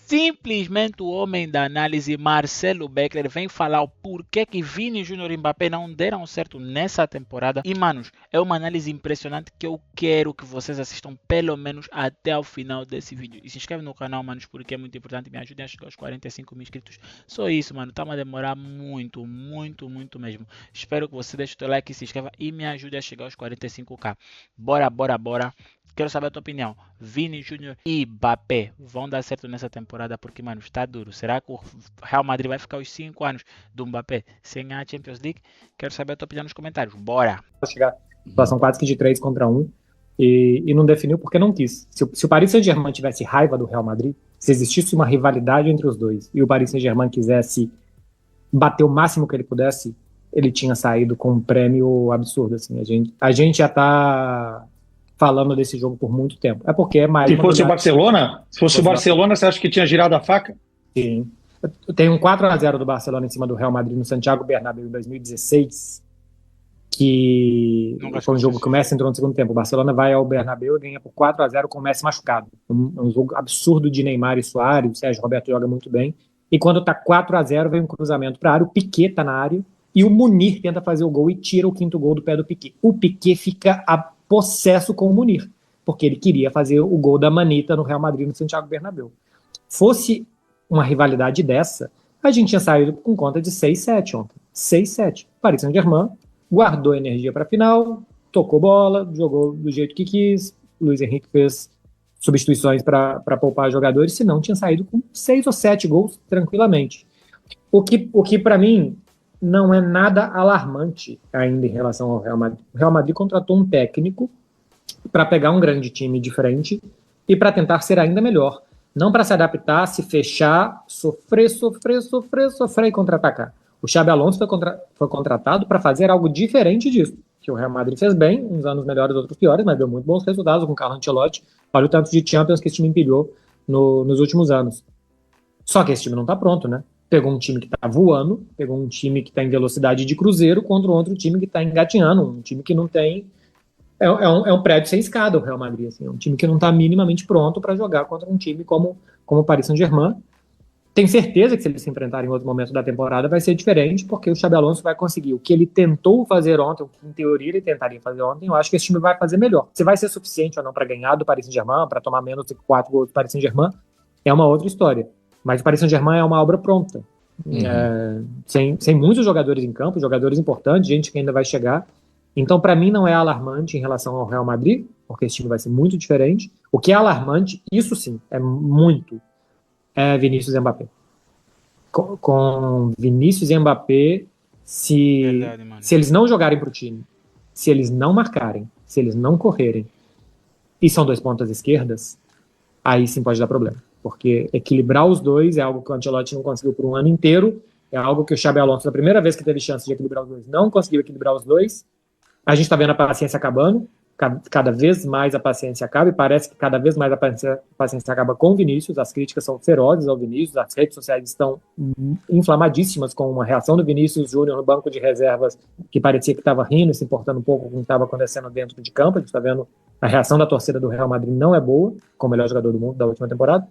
Simplesmente o homem da análise, Marcelo Beckler, vem falar o porquê que Vini Júnior e Mbappé não deram certo nessa temporada. E, manos, é uma análise impressionante que eu quero que vocês assistam pelo menos até o final desse vídeo. E se inscreve no canal, manos, porque é muito importante. Me ajudem a chegar aos 45 mil inscritos. Só isso, mano. Tá a demorar muito, muito, muito mesmo. Espero que você deixe o teu like, se inscreva e me ajude a chegar aos 45k. Bora, bora, bora. Quero saber a tua opinião. Vini Júnior e Mbappé vão dar certo nessa temporada? Porque, mano, está duro. Será que o Real Madrid vai ficar os 5 anos do Mbappé sem a Champions League? Quero saber a tua opinião nos comentários. Bora! Chegar situação quase que de 3 contra 1 e não definiu porque não quis. Se o Paris Saint-Germain tivesse raiva do Real Madrid, se existisse uma rivalidade entre os dois e o Paris Saint-Germain quisesse bater o máximo que ele pudesse, ele tinha saído com um prêmio absurdo. Assim. A gente já tá falando desse jogo por muito tempo. É porque é mais... Se fosse o Barcelona? Se fosse o Barcelona, você acha que tinha girado a faca? Sim. Tem um 4-0 do Barcelona em cima do Real Madrid no Santiago Bernabéu em 2016, que foi um jogo que o Messi entrou no segundo tempo. O Barcelona vai ao Bernabéu e ganha por 4-0 com o Messi machucado. Um jogo absurdo de Neymar e Suárez. O Sérgio Roberto joga muito bem. E quando tá 4-0, vem um cruzamento para a área, o Piqué tá na área e o Munir tenta fazer o gol e tira o quinto gol do pé do Piqué. O Piqué fica a possesso com o Munir, porque ele queria fazer o gol da manita no Real Madrid no Santiago Bernabéu. Fosse uma rivalidade dessa, a gente tinha saído com conta de 6-7 ontem. 6-7. Paris Saint-Germain guardou energia para a final, tocou bola, jogou do jeito que quis, Luiz Henrique fez substituições para poupar jogadores, senão tinha saído com 6 ou 7 gols tranquilamente. O que para mim não é nada alarmante ainda em relação ao Real Madrid. O Real Madrid contratou um técnico para pegar um grande time de frente e para tentar ser ainda melhor. Não para se adaptar, se fechar, sofrer e contra-atacar. O Xabi Alonso foi contratado para fazer algo diferente disso. Que o Real Madrid fez bem, uns anos melhores, outros piores, mas deu muito bons resultados com o Carlo Ancelotti. Olha o tanto de Champions que esse time empilhou nos últimos anos. Só que esse time não está pronto, né? Pegou um time que está voando, pegou um time que está em velocidade de cruzeiro contra um outro time que está engatinhando, um time que não tem... É um prédio sem escada o Real Madrid, assim, é um time que não está minimamente pronto para jogar contra um time como o Paris Saint-Germain. Tenho certeza que se eles se enfrentarem em outro momento da temporada vai ser diferente, porque o Xabi Alonso vai conseguir o que ele tentou fazer ontem, o que em teoria ele tentaria fazer ontem. Eu acho que esse time vai fazer melhor. Se vai ser suficiente ou não para ganhar do Paris Saint-Germain, para tomar menos de 4 gols do Paris Saint-Germain, é uma outra história. Mas o Paris Saint-Germain é uma obra pronta. Sem muitos jogadores em campo, jogadores importantes, gente que ainda vai chegar. Então, para mim, não é alarmante em relação ao Real Madrid, porque esse time vai ser muito diferente. O que é alarmante, isso sim, é muito, é Vinícius e Mbappé. Com Vinícius e Mbappé, se eles não jogarem para o time, se eles não marcarem, se eles não correrem, e são 2 pontas esquerdas, aí sim pode dar problema. Porque equilibrar os dois é algo que o Ancelotti não conseguiu por um ano inteiro, é algo que o Xabi Alonso, na primeira vez que teve chance de equilibrar os dois, não conseguiu equilibrar os dois. A gente está vendo a paciência acabando, cada vez mais a paciência acaba, e parece que cada vez mais a paciência acaba com o Vinícius. As críticas são ferozes ao Vinícius, as redes sociais estão inflamadíssimas com uma reação do Vinícius Júnior no banco de reservas, que parecia que estava rindo e se importando um pouco com o que estava acontecendo dentro de campo. A gente está vendo a reação da torcida do Real Madrid não é boa, com o melhor jogador do mundo da última temporada.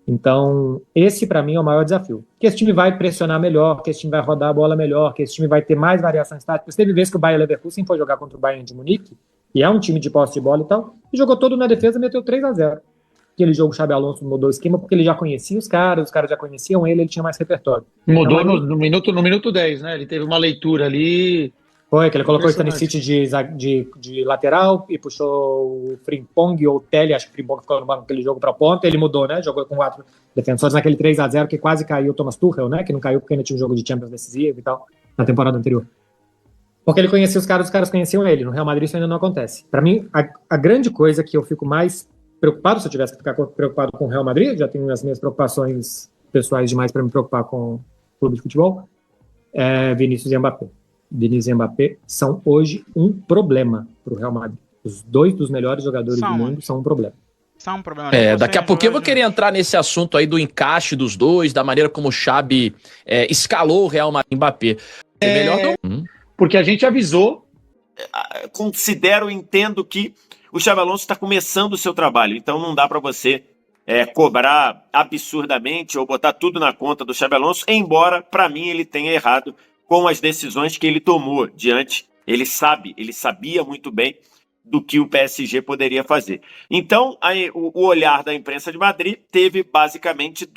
Então, esse para mim é o maior desafio. Que esse time vai pressionar melhor, que esse time vai rodar a bola melhor, que esse time vai ter mais variações táticas. Teve vezes que o Bayer Leverkusen foi jogar contra o Bayern de Munique, e é um time de posse de bola e tal, e jogou todo na defesa e meteu 3-0. Aquele jogo o Xabi Alonso mudou o esquema porque ele já conhecia os caras já conheciam ele tinha mais repertório. Mudou então, no minuto 10, né? Ele teve uma leitura ali... Foi, que ele colocou o Stanisic de lateral e puxou o Frimpong ou o Telly, acho que o Frimpong ficou no banco naquele jogo para ponta, ele mudou, né? Jogou com 4 defensores naquele 3-0 que quase caiu o Thomas Tuchel, né? Que não caiu porque ainda tinha um jogo de Champions decisivo e tal, na temporada anterior. Porque ele conhecia os caras conheciam ele. No Real Madrid isso ainda não acontece. Para mim, a grande coisa que eu fico mais preocupado, se eu tivesse que ficar preocupado com o Real Madrid, já tenho as minhas preocupações pessoais demais para me preocupar com o clube de futebol, é Vinícius e Mbappé. Vinícius e Mbappé são hoje um problema para o Real Madrid. Os 2 dos melhores jogadores do mundo são um problema. São um problema. Daqui a pouquinho eu vou querer entrar nesse assunto aí do encaixe dos dois, da maneira como o Xabi escalou o Real Madrid e Mbappé. Melhor não... Porque a gente avisou. Entendo que o Xabi Alonso está começando o seu trabalho, então não dá para você cobrar absurdamente ou botar tudo na conta do Xabi Alonso, embora, para mim, ele tenha errado com as decisões que ele tomou diante. Ele sabia muito bem do que o PSG poderia fazer. Então, o olhar da imprensa de Madrid teve basicamente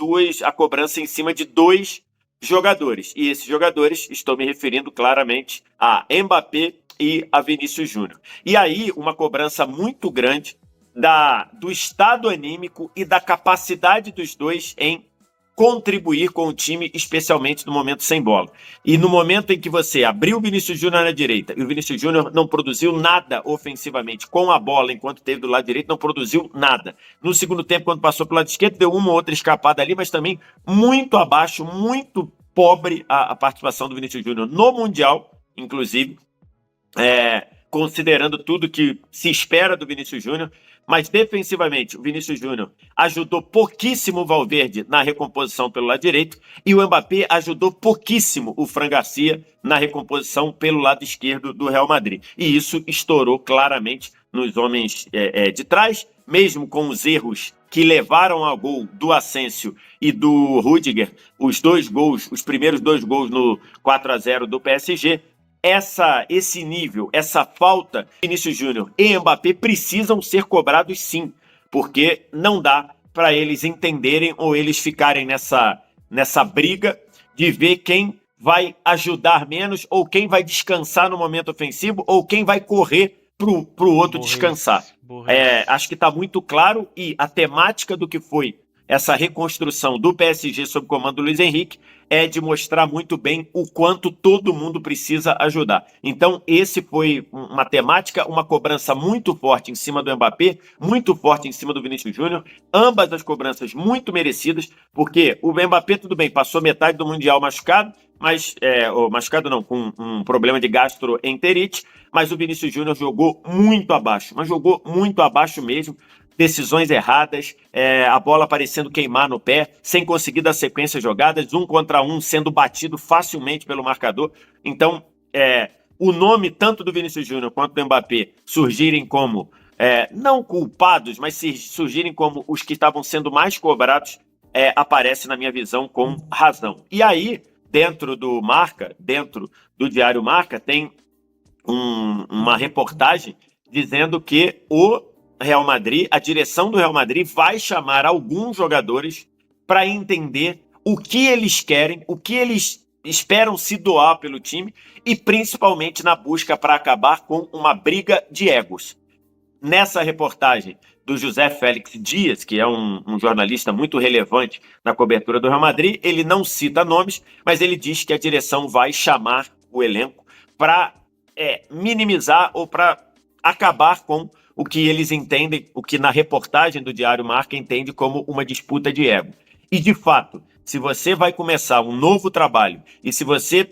a cobrança em cima de 2 jogadores. E esses jogadores, estou me referindo claramente a Mbappé e a Vinícius Júnior. E aí, uma cobrança muito grande do estado anímico e da capacidade dos dois em contribuir com o time, especialmente no momento sem bola. E no momento em que você abriu o Vinícius Júnior na direita e o Vinícius Júnior não produziu nada ofensivamente com a bola enquanto esteve do lado direito, não produziu nada. No segundo tempo, quando passou pelo lado esquerdo, deu uma ou outra escapada ali, mas também muito abaixo, muito pobre a participação do Vinícius Júnior no Mundial, inclusive, considerando tudo que se espera do Vinícius Júnior. Mas defensivamente, o Vinícius Júnior ajudou pouquíssimo o Valverde na recomposição pelo lado direito e o Mbappé ajudou pouquíssimo o Fran Garcia na recomposição pelo lado esquerdo do Real Madrid. E isso estourou claramente nos homens de trás, mesmo com os erros que levaram ao gol do Asensio e do Rüdiger, os primeiros 2 gols no 4-0 do PSG. Esse nível, essa falta, Vinícius Júnior e Mbappé precisam ser cobrados sim, porque não dá para eles entenderem ou eles ficarem nessa briga de ver quem vai ajudar menos ou quem vai descansar no momento ofensivo ou quem vai correr pro outro descansar. Acho que está muito claro e a temática do que foi essa reconstrução do PSG sob comando do Luiz Henrique é de mostrar muito bem o quanto todo mundo precisa ajudar. Então, esse foi uma temática, uma cobrança muito forte em cima do Mbappé, muito forte em cima do Vinícius Júnior, ambas as cobranças muito merecidas, porque o Mbappé, tudo bem, passou metade do Mundial machucado, machucado não, com um problema de gastroenterite, mas o Vinícius Júnior jogou muito abaixo, mas jogou muito abaixo mesmo. Decisões erradas, a bola parecendo queimar no pé, sem conseguir dar sequência jogadas, 1 contra 1 sendo batido facilmente pelo marcador. Então, o nome tanto do Vinícius Júnior quanto do Mbappé surgirem como, não culpados, mas surgirem como os que estavam sendo mais cobrados, aparece na minha visão com razão. E aí, dentro do Diário Marca, tem uma reportagem dizendo que Real Madrid, a direção do Real Madrid vai chamar alguns jogadores para entender o que eles querem, o que eles esperam se doar pelo time e principalmente na busca para acabar com uma briga de egos. Nessa reportagem do José Félix Dias, que é um jornalista muito relevante na cobertura do Real Madrid, ele não cita nomes, mas ele diz que a direção vai chamar o elenco para minimizar ou para acabar com o que eles entendem, o que na reportagem do Diário Marca entende como uma disputa de ego. E, de fato, se você vai começar um novo trabalho e se você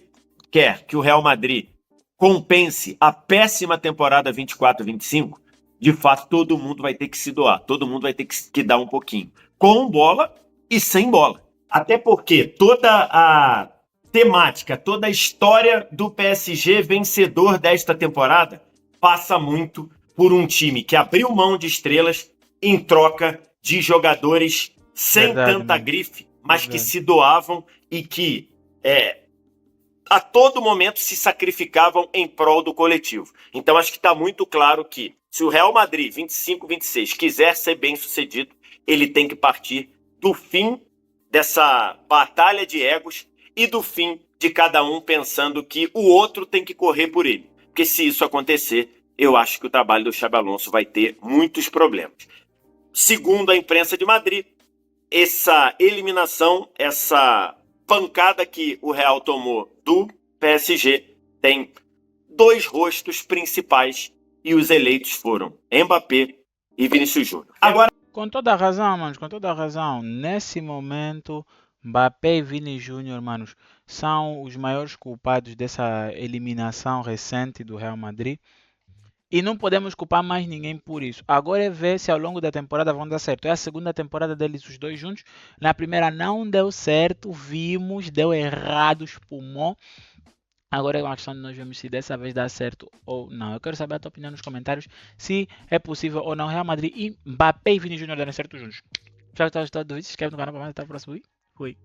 quer que o Real Madrid compense a péssima temporada 24-25, de fato, todo mundo vai ter que se doar, todo mundo vai ter que dar um pouquinho, com bola e sem bola. Até porque toda a temática, toda a história do PSG vencedor desta temporada passa muito por um time que abriu mão de estrelas em troca de jogadores sem tanta grife, mas que se doavam e que a todo momento se sacrificavam em prol do coletivo. Então acho que está muito claro que se o Real Madrid 25-26 quiser ser bem sucedido, ele tem que partir do fim dessa batalha de egos e do fim de cada um pensando que o outro tem que correr por ele. Porque se isso acontecer, eu acho que o trabalho do Xabi Alonso vai ter muitos problemas. Segundo a imprensa de Madrid, essa eliminação, essa pancada que o Real tomou do PSG tem 2 rostos principais e os eleitos foram Mbappé e Vinícius Júnior. Agora, com toda a razão, manos, com toda a razão. Nesse momento, Mbappé e Vini Júnior, manos, são os maiores culpados dessa eliminação recente do Real Madrid. E não podemos culpar mais ninguém por isso. Agora é ver se ao longo da temporada vão dar certo. É a segunda temporada deles, os dois juntos. Na primeira não deu certo, vimos, deu errado, espumou. Agora é uma questão de nós vermos se dessa vez dá certo ou não. Eu quero saber a tua opinião nos comentários, se é possível ou não Real Madrid e Mbappé e Vini Júnior darem certo juntos. Espero que tenham gostado do vídeo. Se inscreve no canal para mais. Até o próximo vídeo. Fui.